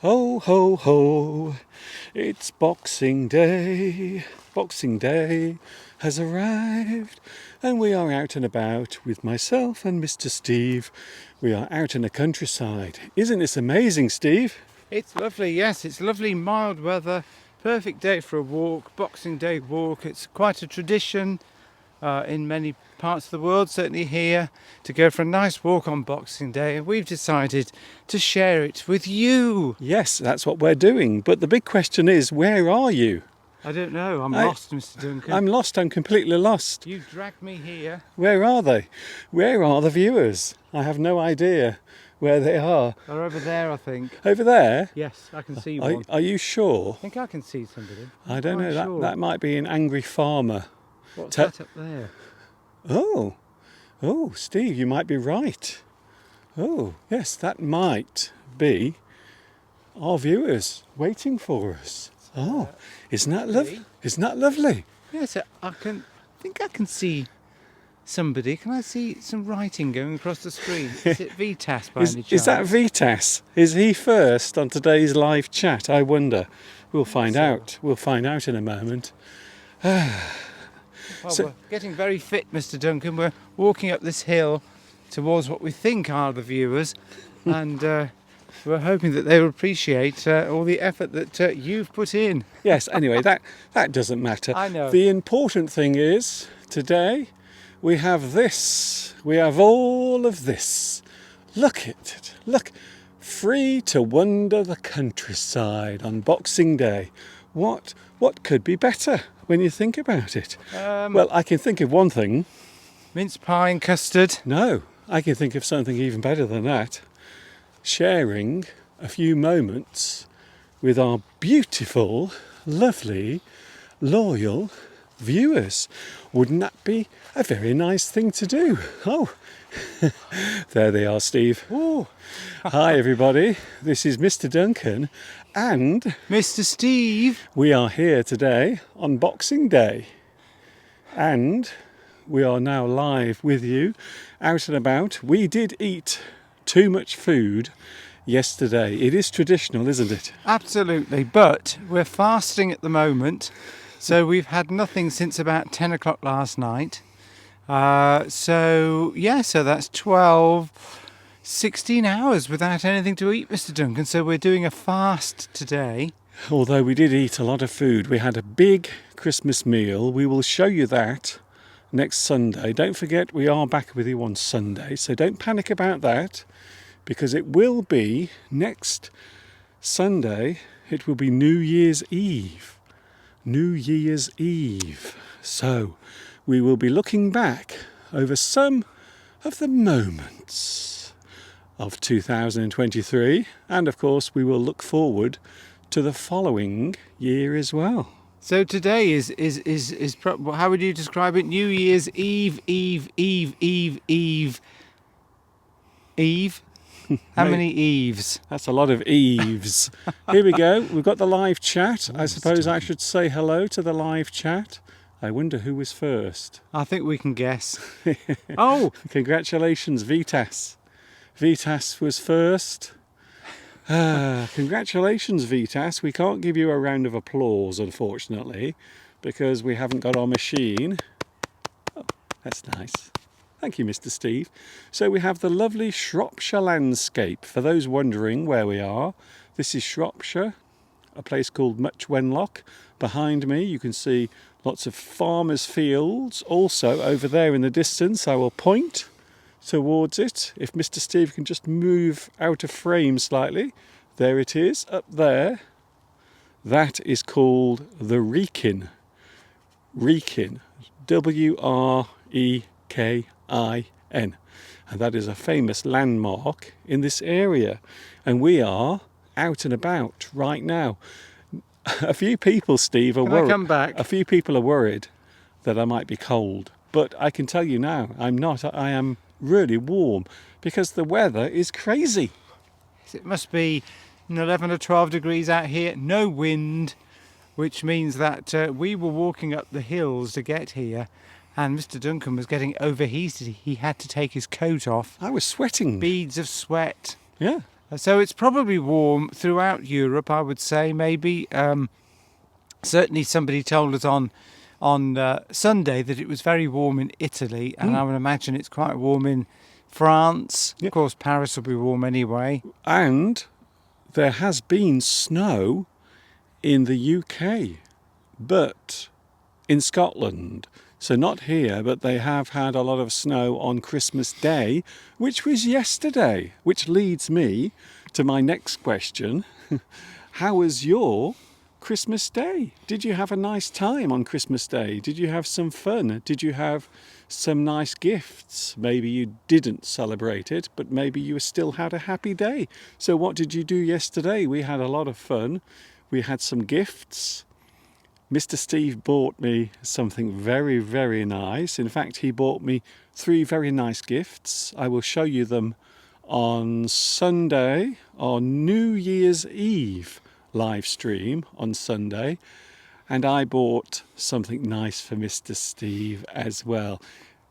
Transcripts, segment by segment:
Ho, ho, ho, it's Boxing Day. Boxing Day has arrived, and we are out and about with myself and Mr. Steve. We are out in the countryside. Isn't this amazing, Steve? It's lovely, yes, it's lovely, mild weather, perfect day for a walk, Boxing Day walk. It's quite a tradition in many parts of the world, certainly here, to go for a nice walk on Boxing Day, and we've decided to share it with you. Yes, that's what we're doing. But the big question is, where are you? I don't know, I'm lost, Mr. Duncan. I'm lost, I'm completely lost. You dragged me here. Where are they? Where are the viewers? I have no idea where they are. They're over there, I think. Over there? Yes, I can see one. Are you sure? I think I can see somebody. I don't know, Sure. that might be an angry farmer. What's that up there? Oh, Steve, you might be right. Oh, yes, that might be our viewers waiting for us. Oh, isn't that lovely? Isn't that lovely? Yes, I think I can see somebody. Can I see some writing going across the screen? Is it Vitas by any chance? Is that Vitas? Is he first on today's live chat? I wonder. We'll find out. We'll find out in a moment. Well, we're getting very fit, Mr. Duncan. We're walking up this hill towards what we think are the viewers, and we're hoping that they will appreciate all the effort that you've put in. Yes, anyway, that doesn't matter. I know. The important thing is, today, we have this. We have all of this. Look at it. Look. Free to wander the countryside on Boxing Day. What could be better when you think about it? Well, I can think of one thing. Mince pie and custard. No, I can think of something even better than that. Sharing a few moments with our beautiful, lovely, loyal viewers. Wouldn't that be a very nice thing to do? Oh, there they are, Steve. Ooh. Hi, everybody. This is Mr. Duncan and Mr. Steve. we are here today on Boxing Day. And we are now live with you, out and about. We did eat too much food yesterday. It is traditional, isn't it? Absolutely, but we're fasting at the moment, so we've had nothing since about 10 o'clock last night. So that's 16 hours without anything to eat, Mr. Duncan. So we're doing a fast today. Although we did eat a lot of food. We had a big Christmas meal. We will show you that next Sunday. Don't forget, we are back with you on Sunday, so don't panic about that, because it will be next Sunday. It will be New Year's Eve. New Year's Eve. So we will be looking back over some of the moments of 2023, and of course we will look forward to the following year as well. So today is how would you describe it? New Year's Eve. How many Eves? That's a lot of Eves. Here we go. We've got the live chat. I suppose I should say hello to the live chat. I wonder who was first. I think we can guess. Oh! Congratulations, Vitas. Vitas was first. Congratulations, Vitas. We can't give you a round of applause, unfortunately, because we haven't got our machine. Oh, that's nice. Thank you, Mr. Steve. So we have the lovely Shropshire landscape. For those wondering where we are, this is Shropshire, a place called Much Wenlock. Behind me, you can see lots of farmers' fields. Also, over there in the distance, I will point towards it. If Mr. Steve can just move out of frame slightly. There it is, up there. That is called the Wrekin. Wrekin. W-R-E-K-I-N. And that is a famous landmark in this area. And we are out and about right now. A few people, Steve, are worried. Can I come back? A few people are worried that I might be cold. But I can tell you now, I'm not. I am really warm because the weather is crazy. It must be 11 or 12 degrees out here, no wind, which means that we were walking up the hills to get here, and Mr. Duncan was getting overheated. He had to take his coat off. I was sweating. Beads of sweat. Yeah. So it's probably warm throughout Europe, I would say. Maybe certainly somebody told us on Sunday that it was very warm in Italy, and I would imagine it's quite warm in France. Yeah. Of course, Paris will be warm anyway. And there has been snow in the UK, but in Scotland. So not here, but they have had a lot of snow on Christmas Day, which was yesterday, which leads me to my next question. How was your Christmas Day? Did you have a nice time on Christmas Day? Did you have some fun? Did you have some nice gifts? Maybe you didn't celebrate it, but maybe you still had a happy day. So what did you do yesterday? We had a lot of fun. We had some gifts. Mr. Steve bought me something very, very nice. In fact, he bought me 3 very nice gifts. I will show you them on Sunday, on New Year's Eve live stream on Sunday. And I bought something nice for Mr. Steve as well.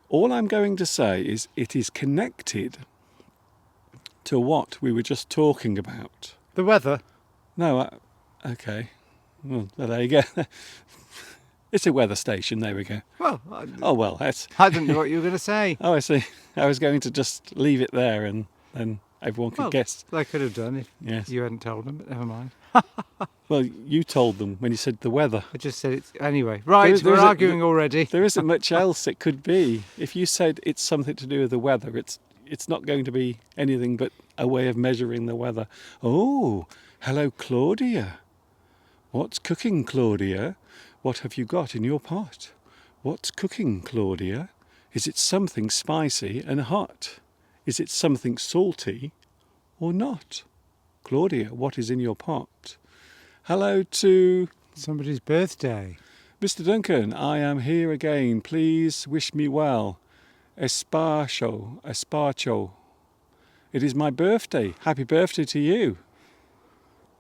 All I'm going to say is it is connected to what we were just talking about. The weather. No, okay. Well, there you go. It's a weather station. There we go. Well, Oh well, that's. I didn't know what you were going to say. Oh, I see. I was going to just leave it there, and then everyone could Well, guess. They could have done if Yes. you hadn't told them, but never mind. Well, you told them when you said the weather. I just said it's anyway. Right, There- we're there's a- arguing already. There isn't much else it could be. If you said it's something to do with the weather, it's not going to be anything but a way of measuring the weather. Oh, hello, Claudia. What's cooking, Claudia? What have you got in your pot? What's cooking, Claudia? Is it something spicy and hot? Is it something salty or not? Claudia, what is in your pot? Hello to Somebody's birthday. Mr. Duncan. I am here again. Please wish me well. Esparcho. It is my birthday. Happy birthday to you.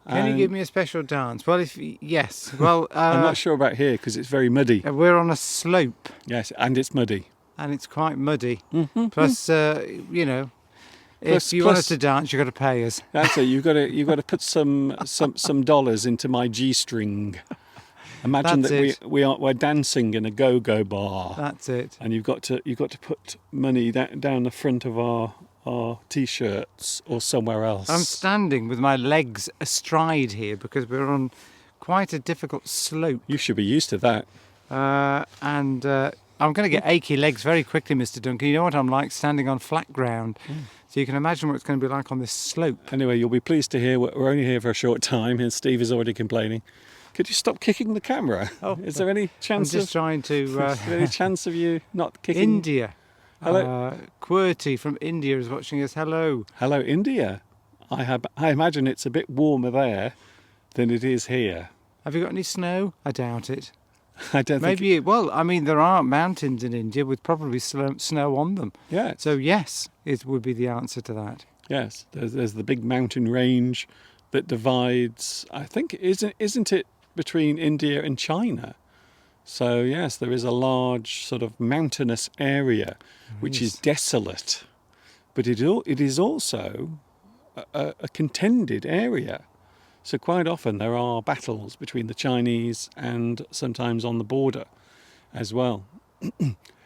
Can you give me a special dance? Well, yes. Well, I'm not sure about here because it's very muddy. we're on a slope Yes, and it's muddy. and it's quite muddy. Mm-hmm. Plus, you know, Plus- if you want us plus- to dance, you've got to pay us. That's it. You've got to put some dollars into my G-string. Imagine That's that we're dancing in a go-go bar, That's it. and you've got to put money down the front of our t-shirts or somewhere else. I'm standing with my legs astride here because we're on quite a difficult slope. You should be used to that. And I'm going to get achy legs very quickly, Mr. Duncan. You know what I'm like standing on flat ground. So you can imagine what it's going to be like on this slope. Anyway, you'll be pleased to hear we're only here for a short time, and Steve is already complaining. Could you stop kicking the camera? Oh, is there any I'm chance just trying to... is there any chance of you not kicking? India. Hello. QWERTY from India is watching us. Hello. Hello, India. I imagine it's a bit warmer there than it is here. Have you got any snow? I doubt it. I don't think. Maybe, well, I mean, there are mountains in India with probably snow on them. Yeah. So, yes, it would be the answer to that. Yes. There's the big mountain range that divides. I think isn't it between India and China? So yes, there is a large sort of mountainous area which is desolate, but it is also a contended area. So quite often there are battles between the Chinese and sometimes on the border as well.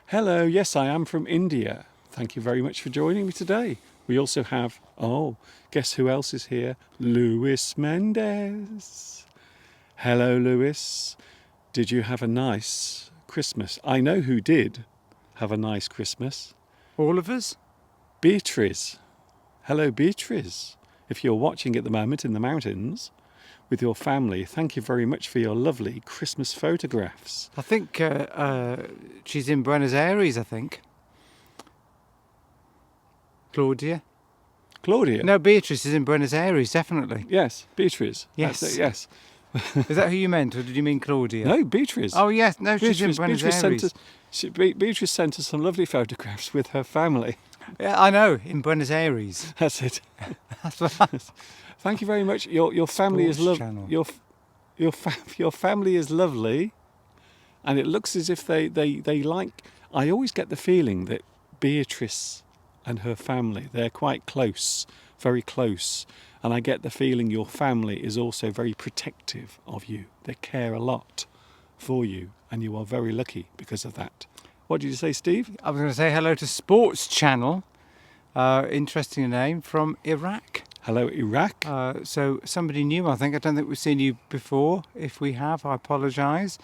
Hello, yes, I am from India. Thank you very much for joining me today. We also have, guess who else is here? Luis Mendez. Hello, Luis. Did you have a nice Christmas? I know who did have a nice Christmas. All of us? Beatrice. Hello, Beatrice. If you're watching at the moment in the mountains with your family, thank you very much for your lovely Christmas photographs. I think she's in Buenos Aires, I think. Claudia? Claudia. No, Beatrice is in Buenos Aires, definitely. Yes, Beatrice. Yes. That's it, yes. Is that who you meant, or did you mean Claudia? No, Beatrice. Oh, yes. No, she's in Buenos Beatrice Aires. Beatrice sent us some lovely photographs with her family. Yeah, I know, in Buenos Aires. That's it. That's what Thank you very much. Your family is Sports lovely. channel. Your family is lovely, and it looks as if they like. I always get the feeling that Beatrice and her family. They're quite close, very close. And I get the feeling your family is also very protective of you. They care a lot for you, and you are very lucky because of that. What did you say, Steve? I was going to say hello to Sports Channel. Interesting name, from Iraq. Hello, Iraq. So somebody new, I think. I don't think we've seen you before. If we have, I apologise.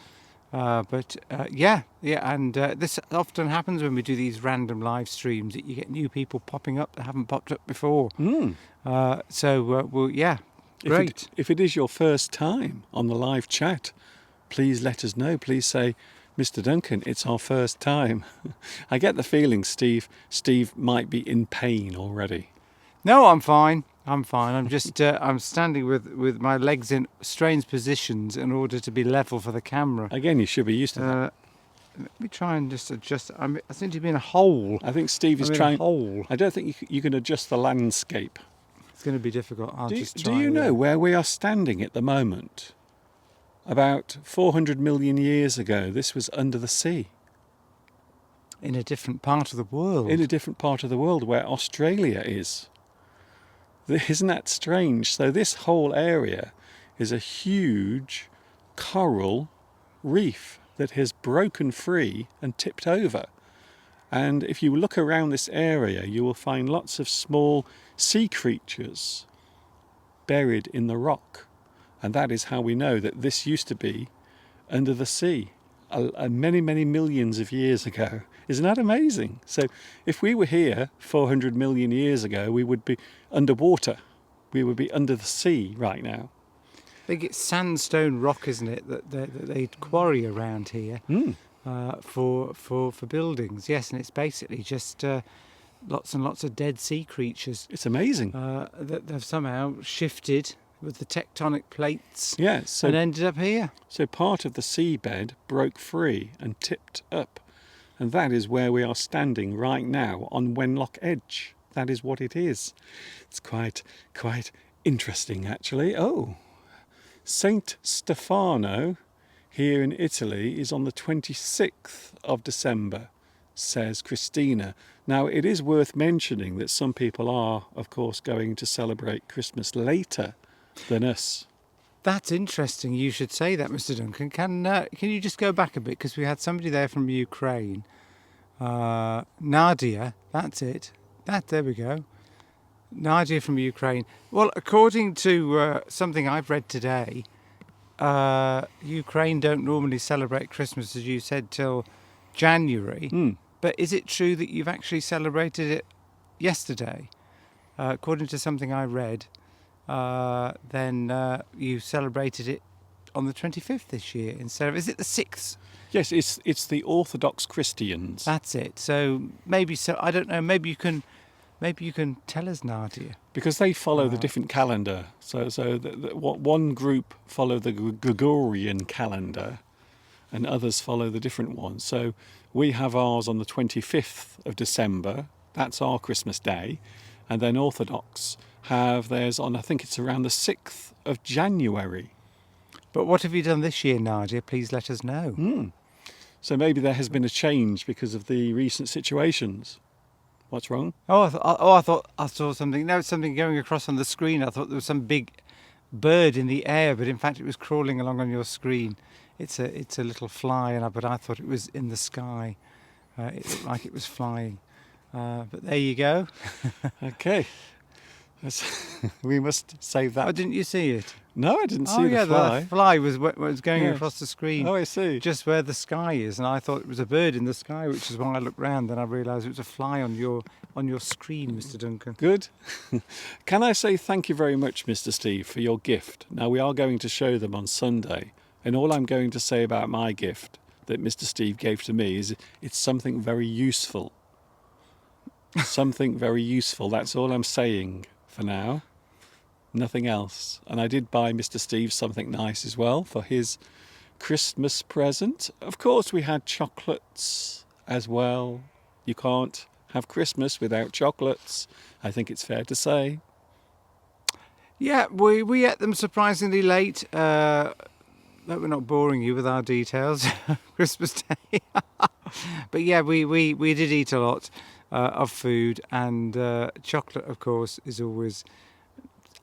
Yeah, and this often happens when we do these random live streams, that you get new people popping up that haven't popped up before. Well, yeah, great. If it is your first time on the live chat, please let us know. Please say, Mr. Duncan, it's our first time. I get the feeling Steve might be in pain already. No, I'm fine. I'm just I'm standing with my legs in strange positions in order to be level for the camera. Again, you should be used to that. Let me try and just adjust. I seem to be in a hole. I think Steve is I'm in trying. a hole. I don't think you can adjust the landscape. It's going to be difficult. I'll just try. Do you know where we are standing at the moment? About 400 million years ago, this was under the sea. In a different part of the world. In a different part of the world, where Australia is. Isn't that strange? So this whole area is a huge coral reef that has broken free and tipped over. And if you look around this area, you will find lots of small sea creatures buried in the rock. And that is how we know that this used to be under the sea many, many millions of years ago. Isn't that amazing? So if we were here 400 million years ago, we would be underwater. We would be under the sea right now. I think it's sandstone rock, isn't it, that they quarry around here for buildings. Yes, and it's basically just lots and lots of dead sea creatures. It's amazing. That have somehow shifted with the tectonic plates, yeah, and ended up here. So part of the seabed broke free and tipped up. And that is where we are standing right now on Wenlock Edge. That is what it is. It's quite interesting, actually. Oh, Saint Stefano here in Italy is on the 26th of December, says Christina. Now, it is worth mentioning that some people are, of course, going to celebrate Christmas later than us. That's interesting. You should say that, Mr. Duncan. Can you just go back a bit, because we had somebody there from Ukraine. Nadia, that's it. There we go. Nadia from Ukraine. Well, according to something I've read today, Ukraine don't normally celebrate Christmas, as you said, till January. But is it true that you've actually celebrated it yesterday? According to something I read, then you celebrated it on the 25th this year instead of, is it the 6th? Yes, it's the Orthodox Christians. That's it. So I don't know. Maybe you can tell us, Nadia. Because they follow the different calendar. So one group follow the Gregorian calendar, and others follow the different ones. So we have ours on the 25th of December. That's our Christmas Day, and then Orthodox have theirs on, I think it's around the 6th of January. But what have you done this year, Nadia? Please let us know. So maybe there has been a change because of the recent situations. What's wrong? I thought I saw something. No, something going across on the screen. I thought there was some big bird in the air, but in fact it was crawling along on your screen. It's a little fly, but I thought it was in the sky. It looked like it was flying. But there you go. Okay. We must save that. Oh, didn't you see it? No, I didn't see the fly. The fly was going across the screen. Oh, I see. Just where the sky is, and I thought it was a bird in the sky, which is why I looked round. Then I realised it was a fly on your screen, Mr. Duncan. Good. Can I say thank you very much, Mr. Steve, for your gift? Now, we are going to show them on Sunday, and all I'm going to say about my gift that Mr. Steve gave to me is it's something very useful. Something very useful. That's all I'm saying for now. Nothing else. And I did buy Mr. Steve something nice as well for his Christmas present. Of course, we had chocolates as well. You can't have Christmas without chocolates, I think it's fair to say. Yeah, we ate them surprisingly late. That we're not boring you with our details. Christmas Day. But yeah, we did eat a lot. of food, and chocolate, of course, is always,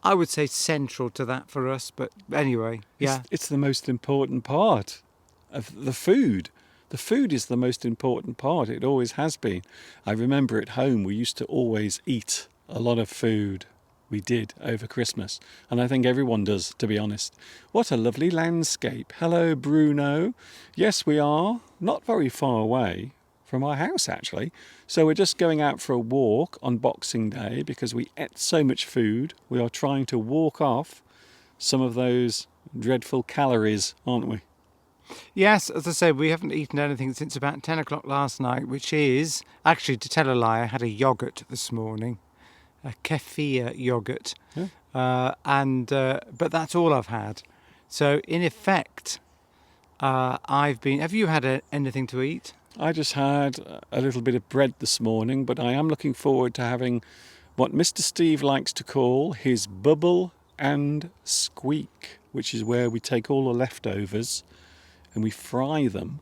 I would say, central to that for us. But anyway, yeah. It's the most important part of the food. The food is the most important part. It always has been. I remember at home we used to always eat a lot of food. We did over Christmas. And I think everyone does, to be honest. What a lovely landscape. Hello, Bruno. Yes, we are not very far away from our house, actually. So we're just going out for a walk on Boxing Day because we ate so much food. We are trying to walk off some of those dreadful calories, aren't we? Yes, as I said, we haven't eaten anything since about 10 o'clock last night, which is, actually, to tell a lie, I had a yoghurt this morning, a kefir yoghurt, Yeah. but that's all I've had. So, in effect, have you had anything to eat? I just had a little bit of bread this morning, but I am looking forward to having what Mr. Steve likes to call his bubble and squeak, which is where we take all the leftovers and we fry them,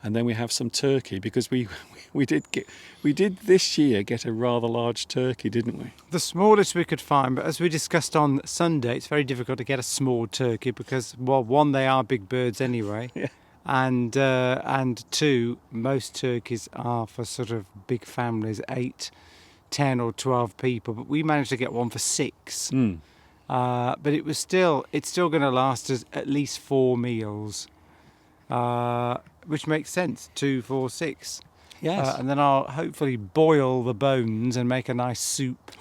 and then we have some turkey, because we did this year get a rather large turkey, didn't we? The smallest we could find, but as we discussed on Sunday, it's very difficult to get a small turkey because, well, one, they are big birds anyway, Yeah. and two, most turkeys are for sort of big families, 8, 10 or 12 people, but we managed to get one for 6. But it's still going to last us at least 4 meals. Which makes sense, 2, 4, 6. Yes. And then I'll hopefully boil the bones and make a nice soup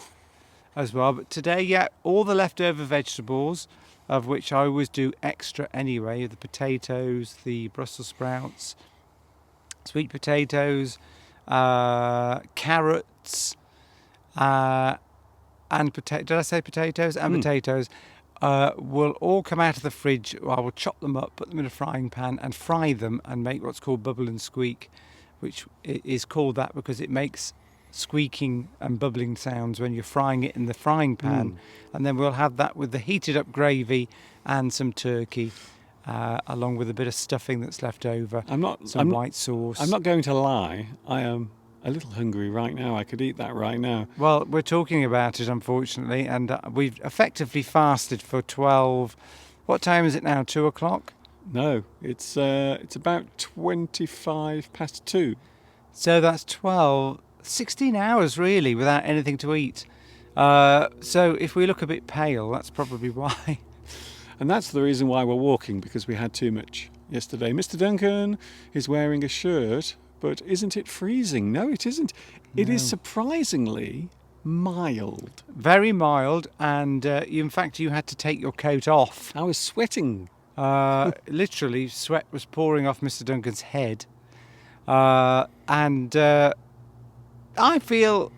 as well. But today, yeah, all the leftover vegetables, of which I always do extra anyway, the potatoes, the Brussels sprouts, sweet potatoes, carrots, and did I say potatoes? And potatoes. Will all come out of the fridge. I will chop them up, put them in a frying pan and fry them and make what's called bubble and squeak, which is called that because it makes squeaking and bubbling sounds when you're frying it in the frying pan. And then we'll have that with the heated up gravy and some turkey, along with a bit of stuffing that's left over, white sauce. I'm not going to lie, I am a little hungry right now. I could eat that right now. Well, we're talking about it, unfortunately, and we've effectively fasted for 12... What time is it now, 2 o'clock? No, it's about 25 past 2. So that's 16 hours, really, without anything to eat. So if we look a bit pale, that's probably why. And that's the reason why we're walking, because we had too much yesterday. Mr. Duncan is wearing a shirt, but isn't it freezing? No, it isn't. It is surprisingly mild. Very mild, and in fact, you had to take your coat off. I was sweating. Literally, sweat was pouring off Mr. Duncan's head. And I feel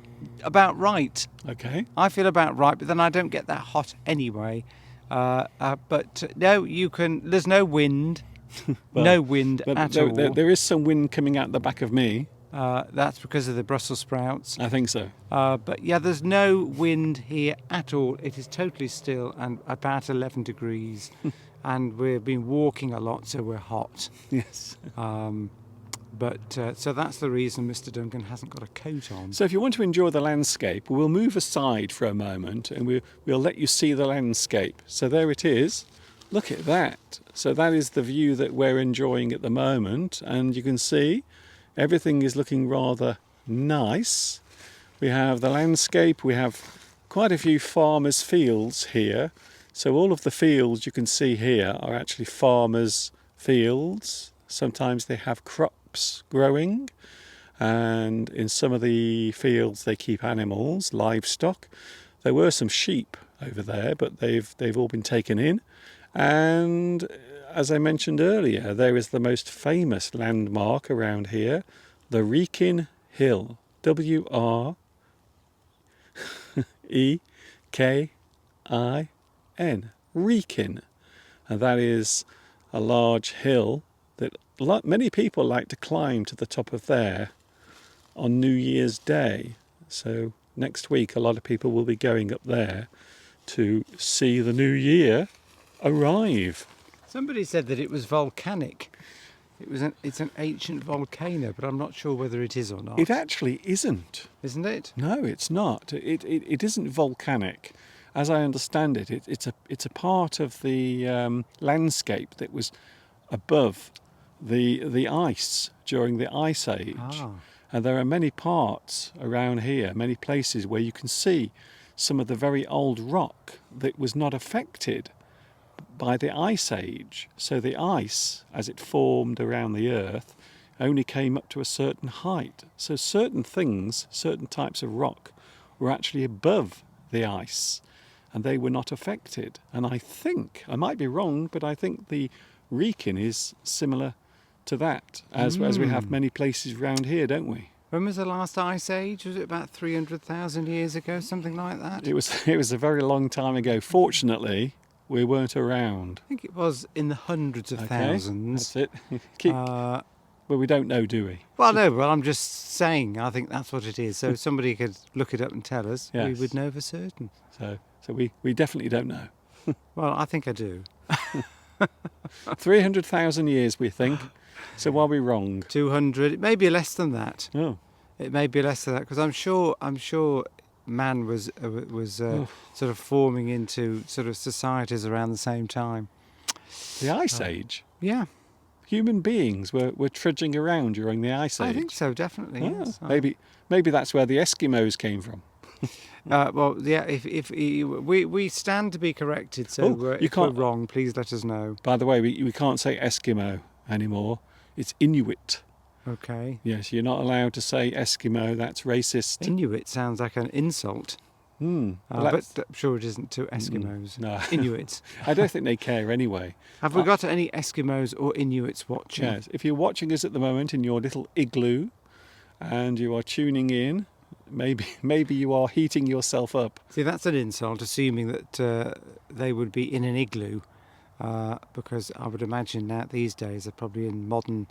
about right. Okay. I feel about right, but then I don't get that hot anyway. But no, there's no wind. Well, no wind at all. There is some wind coming out the back of me. That's because of the Brussels sprouts. I think so. But yeah, there's no wind here at all. It is totally still and about 11 degrees. And we've been walking a lot, so we're hot. Yes. So that's the reason Mr. Duncan hasn't got a coat on. So if you want to enjoy the landscape, we'll move aside for a moment and we'll let you see the landscape. So there it is. Look at that. So that is the view that we're enjoying at the moment. And you can see everything is looking rather nice. We have the landscape. We have quite a few farmers' fields here. So all of the fields you can see here are actually farmers' fields. Sometimes they have crops growing. And in some of the fields they keep animals, livestock. There were some sheep over there, but they've all been taken in. And as I mentioned earlier, there is the most famous landmark around here, the Wrekin Hill. W-R-E-K-I-N. Wrekin. And that is a large hill that many people like to climb to the top of there on New Year's Day. So next week a lot of people will be going up there to see the new year arrive. Somebody said that it was volcanic. It's an ancient volcano, but I'm not sure whether it is or not. It actually isn't. Isn't it? No, it's not. It isn't volcanic. As I understand it, it's a part of the landscape that was above the ice during the Ice Age. Ah, And there are many parts around here, many places where you can see some of the very old rock that was not affected by the Ice Age. So the ice, as it formed around the Earth, only came up to a certain height. So certain things, certain types of rock, were actually above the ice, and they were not affected. And I think, I might be wrong, but I think the Wrekin is similar to that, as we have many places around here, don't we? when was the last ice age? Was it about 300,000 years ago, something like that? It was a very long time ago. Fortunately, we weren't around. I think it was in the hundreds of Okay, thousands. that's it. Keep, Uh, well, we don't know, do we? well, no, well, I'm just saying, I think that's what it is. So if somebody could look it up and tell us, we Yes. would know for certain. So we definitely don't know. Well, I think I do. 300,000 years, we think. So are we wrong? 200, it may be less than that. Oh, It may be less than that because I'm sure man was sort of forming into sort of societies around the same time. the Ice Age. Yeah, Human beings were trudging around during the Ice Age. I think so, definitely. Ah, Yes. maybe that's where the Eskimos came from. Well, yeah. If we stand to be corrected, so Oh, you if we're can't- wrong, please let us know. By the way, we can't say Eskimo anymore. It's Inuit. Okay. Yes, you're not allowed to say Eskimo. That's racist. Inuit sounds like an insult, Well, but that's- I'm sure it isn't to Eskimos. no. Inuits. I don't think they care anyway. Have we got any Eskimos or Inuits watching? Yes, if you're watching us at the moment in your little igloo and you are tuning in, maybe you are heating yourself up. See, that's an insult, assuming that they would be in an igloo, because I would imagine that these days they're probably in modern,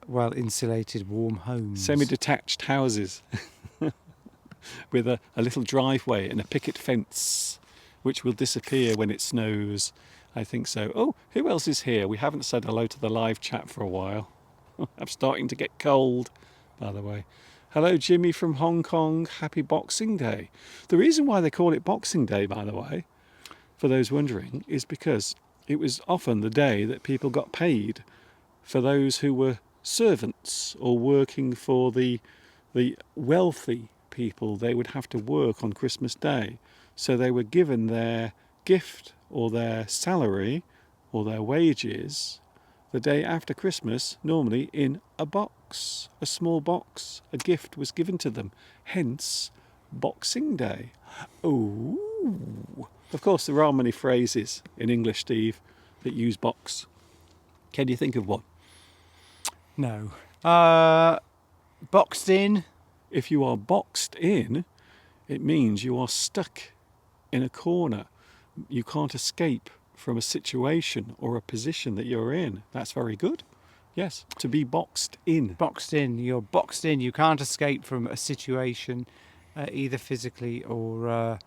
well-insulated, warm homes. Semi-detached houses with a little driveway and a picket fence, which will disappear when it snows. I think so. Oh, who else is here? We haven't said hello to the live chat for a while. I'm starting to get cold, by the way. Hello, Jimmy from Hong Kong. Happy Boxing Day. The reason why they call it Boxing Day, by the way, for those wondering, is because it was often the day that people got paid for those who were servants or working for the wealthy people. They would have to work on Christmas Day. So they were given their gift or their salary or their wages the day after Christmas, normally in a box, a small box. A gift was given to them, hence Boxing Day. Oh, of course there are many phrases in English, Steve, that use box. Can you think of one? No. Boxed in. If you are boxed in, it means you are stuck in a corner. You can't escape from a situation or a position that you're in. That's very good. Yes, to be boxed in. Boxed in. You're boxed in. You can't escape from a situation, either physically or.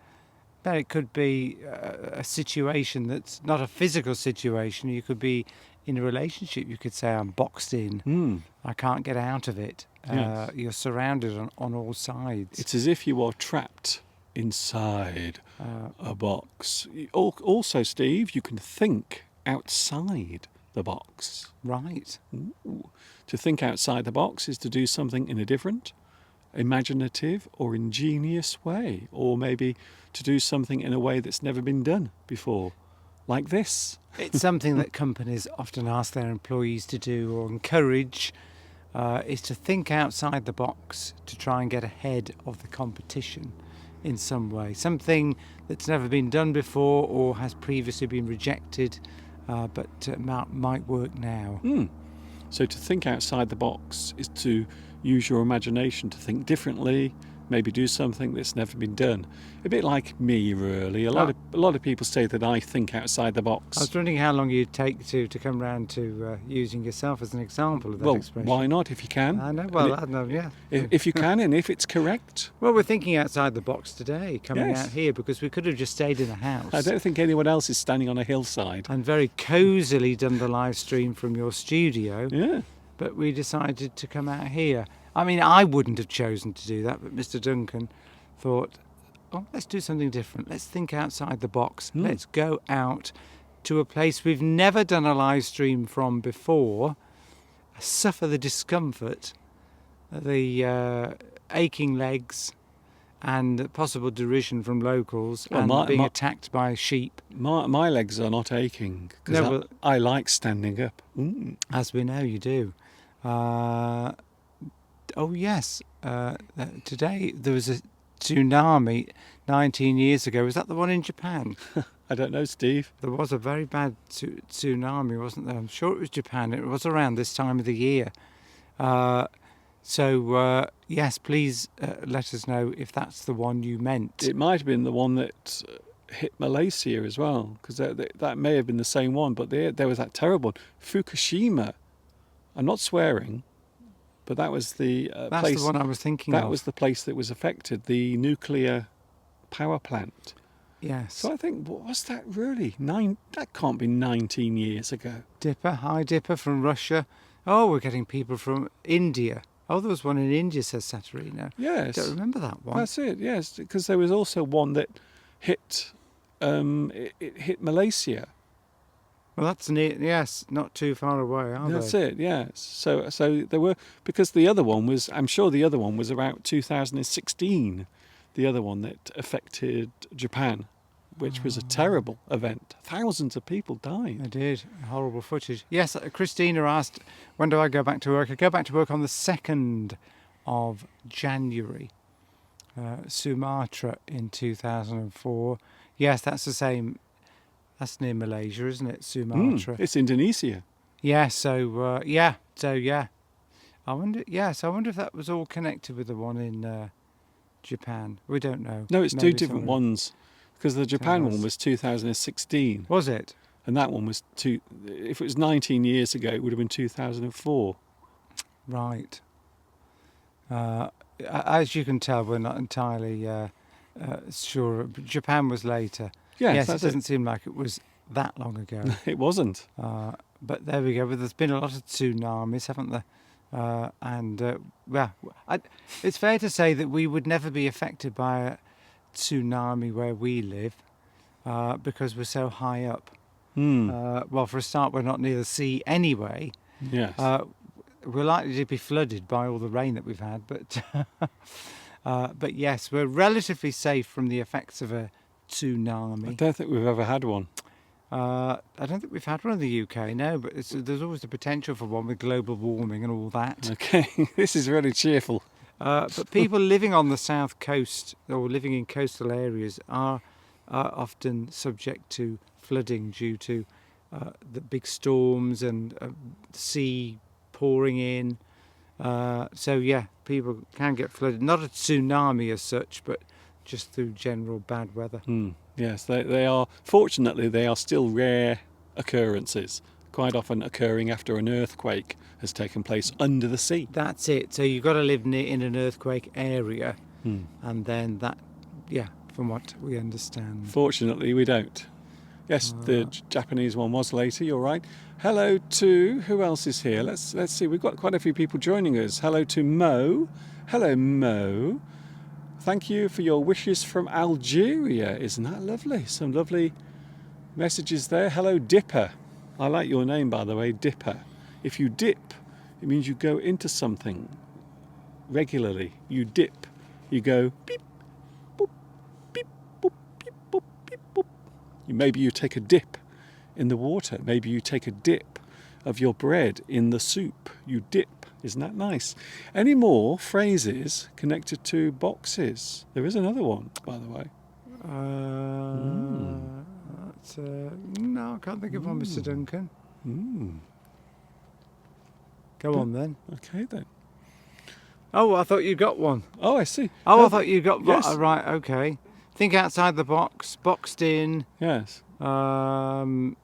But it could be a situation that's not a physical situation. You could be in a relationship. You could say, "I'm boxed in. I can't get out of it." Yes. You're surrounded on all sides. It's as if you are trapped inside a box. Also, Steve, you can think outside the box. Right. Ooh. To think outside the box is to do something in a different, imaginative or ingenious way, or maybe to do something in a way that's never been done before, like this. It's something that companies often ask their employees to do or encourage, is to think outside the box to try and get ahead of the competition in some way. Something that's never been done before or has previously been rejected, but might work now. So to think outside the box is to use your imagination to think differently, maybe do something that's never been done. A bit like me, really. A lot of people say that I think outside the box. I was wondering how long you'd take to come round to using yourself as an example of that Well, expression. why not if you can? I know. And Well, I know. Yeah. if you can, and if it's correct. Well, we're thinking outside the box today, coming Yes. out here, because we could have just stayed in a house. I don't think anyone else is standing on a hillside. And very cosily done the live stream from your studio, Yeah. but we decided to come out here. I mean, I wouldn't have chosen to do that, but Mr. Duncan thought, oh, let's do something different. Let's think outside the box. Let's go out to a place we've never done a live stream from before, suffer the discomfort, the aching legs, and possible derision from locals, Well, and being attacked by sheep. My legs are not aching because No, I like standing up. Mm. As we know, you do. Oh yes, today there was a tsunami 19 years ago. Was that the one in Japan? I don't know, Steve. There was a very bad tsunami, wasn't there? I'm sure it was Japan. It was around this time of the year. So yes, please let us know if that's the one you meant. It might have been the one that hit Malaysia as well, because that may have been the same one. But there was that terrible one, Fukushima. I'm not swearing, but that was the That's place. the one I was thinking That of. was the place that was affected, the nuclear power plant. Yes. So I think, what was that really? That can't be 19 years ago. Dipper, High Dipper from Russia. Oh, we're getting people from India. Oh, there was one in India, says Saturino. Yes. Don't remember that one. That's it, yes, because there was also one that hit it hit Malaysia. Well, that's near. Yes, not too far away, are That's they? it, yes. So there were, because the other one was, I'm sure the other one was about 2016, the other one that affected Japan, which was a terrible event. Thousands of people died. I did. Horrible footage. Yes, Christina asked, when do I go back to work? I go back to work on the 2nd of January. Sumatra in 2004. Yes, that's the same. That's near Malaysia, isn't it? Sumatra. It's Indonesia. Yeah, so yeah. I wonder if that was all connected with the one in Japan. We don't know. No, it's two Maybe different somewhere. ones, because the Japan else. one was 2016, Was it? and that one was if it was 19 years ago, it would have been 2004. Right. As you can tell, we're not entirely sure. Japan was later. Yes, it that's doesn't seem like it was that long ago. It wasn't. But there we go. But there's been a lot of tsunamis, haven't there? It's fair to say that we would never be affected by a tsunami where we live because we're so high up. Well, for a start, we're not near the sea anyway. Yes. We're likely to be flooded by all the rain that we've had, but yes, we're relatively safe from the effects of a I tsunami. don't think we've ever had one. I don't think we've had one in the UK, no, but there's always the potential for one with global warming and all that. Okay, this is really cheerful. But people living on the south coast or living in coastal areas are often subject to flooding due to the big storms and sea pouring in. So yeah, people can get flooded. Not a tsunami as such, but just through general bad weather. Yes, they are. Fortunately, they are still rare occurrences. Quite often occurring after an earthquake has taken place under the sea. That's it. So you've got to live in an earthquake area, and then that, yeah, from what we understand. Fortunately, we don't. Yes, the Japanese one was later. You're right. Hello to who else is here? Let's see. We've got quite a few people joining us. Hello to Mo. Hello, Mo. Thank you for your wishes from Algeria. Isn't that lovely? Some lovely messages there. Hello, Dipper. I like your name, by the way, Dipper. If you dip, it means you go into something regularly. You dip. You go beep, boop, beep, boop, beep, boop, beep, boop. Maybe you take a dip in the water. Maybe you take a dip of your bread in the soup. You dip. Isn't that nice? Any more phrases connected to boxes? There is another one, by the way. No, I can't think of one, Mr. Duncan. Go on then. Okay then. Oh, I thought you got one. Oh, I see. Oh, I No, thought you got yes. right. Okay. Think outside the box. Boxed in. Yes. I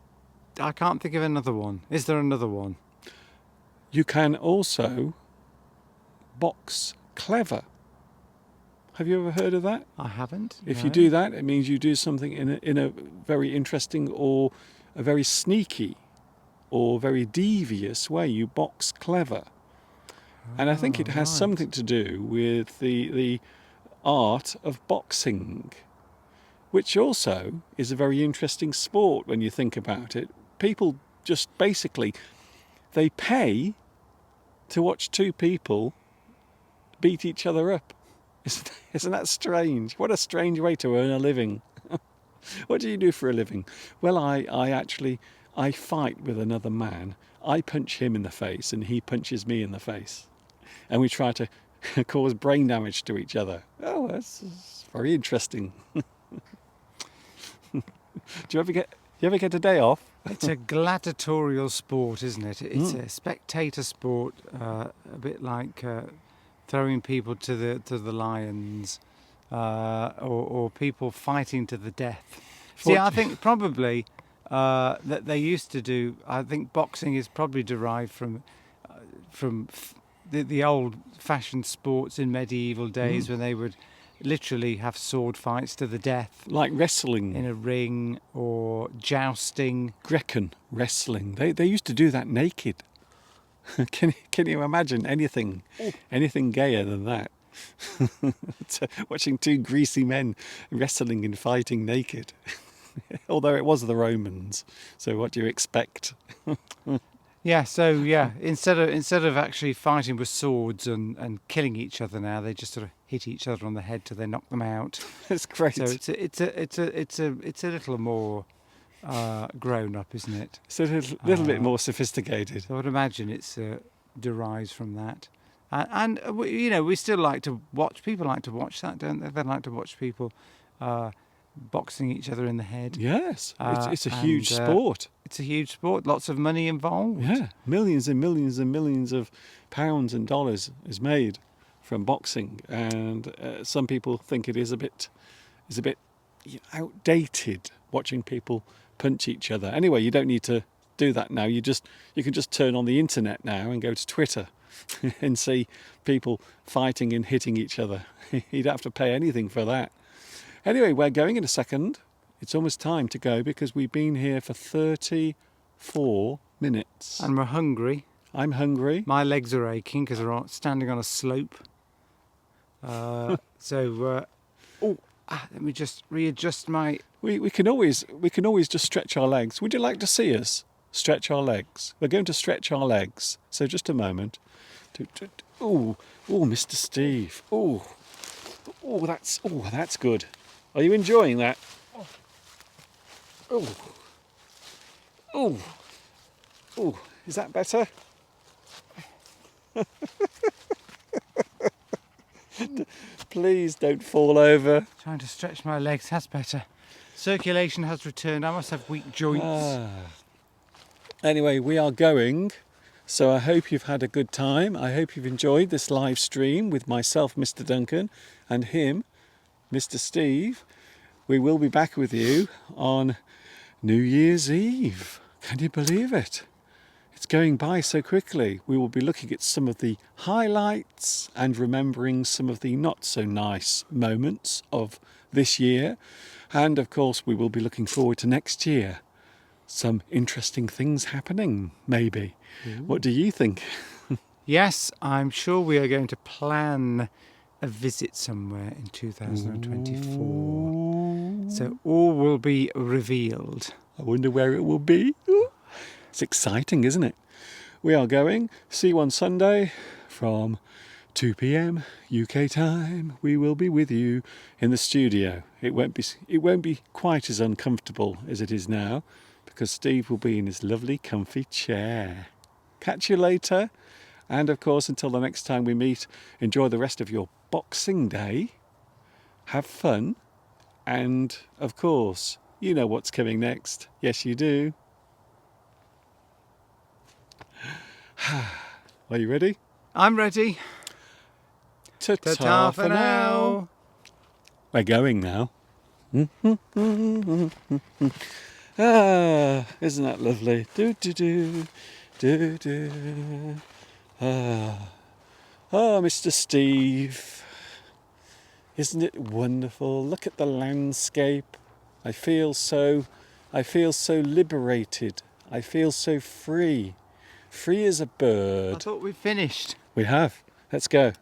can't think of another one. Is there another one? You can also box clever. Have you ever heard of that? I haven't. If no. you do that, it means you do something in a very interesting or a very sneaky or very devious way. You box clever. And I think it has right. something to do with the art of boxing, which also is a very interesting sport when you think about it. People just basically, they pay to watch two people beat each other up. Isn't that strange? What a strange way to earn a living. What do you do for a living? Well, I fight with another man. I punch him in the face and he punches me in the face. And we try to cause brain damage to each other. Oh, that's very interesting. Do you ever get a day off? It's a gladiatorial sport, isn't it? It's a spectator sport, a bit like throwing people to the lions, or people fighting to the death. See, I think probably that they used to do. I think boxing is probably derived from the old-fashioned sports in medieval days when they would literally have sword fights to the death Like wrestling. in a ring, or jousting. Grecan wrestling. They used to do that naked. Can you imagine anything gayer than that? Watching two greasy men wrestling and fighting naked. Although it was the Romans, so what do you expect? Yeah, so instead of actually fighting with swords and killing each other now, they just sort of hit each other on the head till they knock them out. It's great. So it's a little more grown up, isn't it? It's a little bit more sophisticated. So I would imagine it's derives from that. And we still like to watch. People like to watch that, don't they? They like to watch people boxing each other in the head. Yes, it's a huge and, sport. It's a huge sport. Lots of money involved. Yeah, millions and millions and millions of pounds and dollars is made from boxing, and some people think it is a bit outdated watching people punch each other. Anyway, you don't need to do that now. You can just turn on the internet now and go to Twitter and see people fighting and hitting each other. You don't have to pay anything for that. Anyway, we're going in a second. It's almost time to go because we've been here for 34 minutes. And we're hungry. I'm hungry. My legs are aching because we're standing on a slope. Let me just readjust my. We can always just stretch our legs. Would you like to see us stretch our legs? We're going to stretch our legs. So just a moment. Oh, Mr. Steve. Oh, that's good. Are you enjoying that? Oh, is that better? Please don't fall over. Trying to stretch my legs. That's better. Circulation has returned. I must have weak joints. Anyway, we are going. So I hope you've had a good time. I hope you've enjoyed this live stream with myself, Mr. Duncan, and him, Mr. Steve. We will be back with you on New Year's Eve. Can you believe it? It's going by so quickly. We will be looking at some of the highlights and remembering some of the not so nice moments of this year. And of course, we will be looking forward to next year. Some interesting things happening, maybe. What do you think? Yes, I'm sure we are going to plan a visit somewhere in 2024. So all will be revealed. I wonder where it will be. It's exciting, isn't it? We are going. See you on Sunday from 2 p.m. UK time. We will be with you in the studio. It won't be quite as uncomfortable as it is now because Steve will be in his lovely comfy chair. Catch you later. And of course, until the next time we meet, enjoy the rest of your Boxing Day. Have fun. And of course, you know what's coming next. Yes, you do. Are you ready? I'm ready. Ta-ta for now. We're going now. Ah, isn't that lovely? Do do do do do. Ah, oh, Mr. Steve, isn't it wonderful? Look at the landscape. I feel so liberated. I feel so free as a I bird. thought we finished. We have. Let's go.